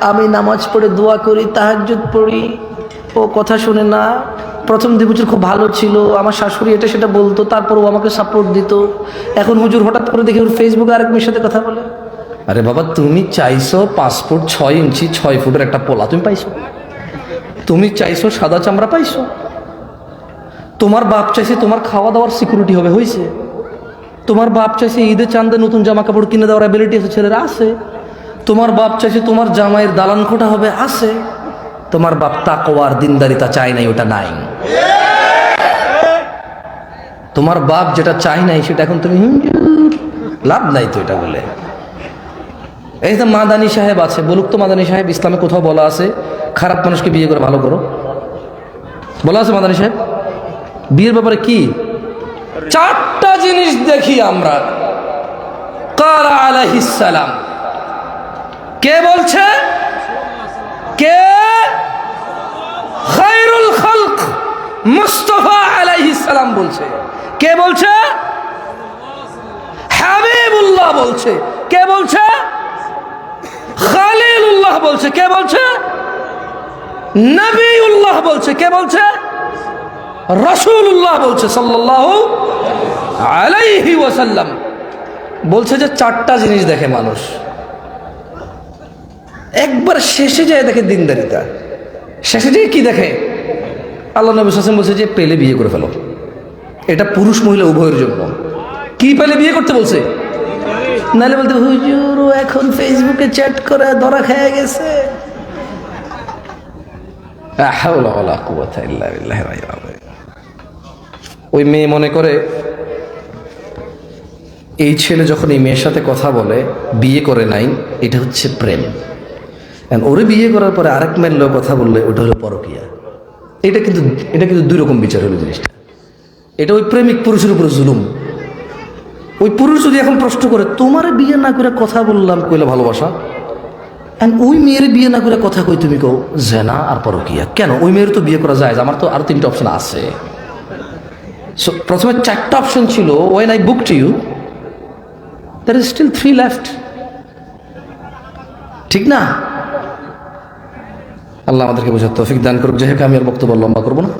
আমি নামাজ পড়ে দোয়া করি, তাহাজ্জুদ পড়ি, ও কথা শুনে না। প্রথম 2 বছর খুব ভালো ছিল, আমার শাশুড়ি এটা সেটা বলতো, তারপর ও আমাকে সাপোর্ট দিত। এখন হুজুর হঠাৎ করে দেখি ওর ফেসবুকে আরেক মেয়ের সাথে কথা বলে। আরে বাবা, তুমি চাইছো 5 ফুট 6 ইঞ্চি 6 ফুটের একটা পোলা তুমি পাইছো? তুমি চাইছো সাদা চামড়া পাইছো? তোমার বাপ চাইছে তোমার খাওয়া দাওয়ার সিকিউরিটি হবে, হয়েছে? তোমার বাপ চাইছে ঈদে চাঁদে নতুন জামা কাপড় কিনে দেওয়ার অ্যাবিলিটি আছে, ছেলেরা আছে। তোমার বাপ চাইছে তোমার জামাইয়ের দালান খোটা হবে, আছে। তোমার বাপ তাকওয়ার দিনদারিতা চাই নাই, ওটা নাই। তোমার বাপ যেটা চাই নাই সেটা এখন তুমি লাভ নাই তো এটা বলে। এই তো মাদানী সাহেব আছে, বলুক তো মাদানী সাহেব, ইসলামে কোথাও বলা আছে খারাপ মানুষকে বিয়ে করে ভালো করো? বলা আছে মাদানী সাহেব? বিয়ের ব্যাপারে কি 4টা জিনিস দেখি আমরা। ক্বালা আলাইহিস সালাম, কে বলছে? কে? খায়রুল খালক মুস্তাফা আলাইহিস সালাম বলছে। কে বলছে? হাবিবুল্লাহ বলছে। কে বলছে? খালিলুল্লাহ বলছে। কে বলছে? নবীউল্লাহ বলছে। কে বলছে? রাসূলুল্লাহ বলছে সাল্লাল্লাহু আলাইহি ওয়াসাল্লাম। বলছে যে 4টা জিনিস দেখে মানুষ, একবার শেষে যায় দেখে দিনদারিতা। শেষে যায় কি দেখে? আল্লাহ নবী সাল্লাল্লাহু আলাইহি ওয়াসাল্লাম বলছে যে পেলে বিয়ে করে ফেলো। এটা পুরুষ মহিলা উভয়ের জন্য। কি পেলে বিয়ে করতে বলছে? নাহলে বলতে হুজুর এখন ফেসবুকে চ্যাট করে ধরা খেয়ে গেছে। লা হাওলা ওয়ালা কুওয়াতা ইল্লা বিল্লাহ। ওই মেয়ে মনে করে এই ছেলে যখন এই মেয়ের সাথে কথা বলে বিয়ে করে নাই, এটা হচ্ছে প্রেম। ওরে বিয়ে করার পরে আরেক মেয়ের লোক কথা বললে ওটা হলো পরকীয়া। এটা কিন্তু 2 রকম বিচার হলো জিনিসটা। এটা ওই প্রেমিক পুরুষের উপরে জুলুম। ওই পুরুষ যদি এখন প্রশ্ন করে তোমারে বিয়ে না করে কথা বললাম কইলে ভালোবাসা, ওই মেয়ের বিয়ে না করে কথা কই তুমি কও জেনা আর পরকীয়া, কেন? ওই মেয়ের তো বিয়ে করা যায়, আমার তো আরো 3টা অপশন আছে। প্রথমে 4টা অপশন ছিল, when I booked you there is still 3 left, ঠিক না? আল্লাহ আমাদেরকে বোঝার তৌফিক দান করুক। যাই হোক, আমি আর বক্তব্য লম্বা করবো না।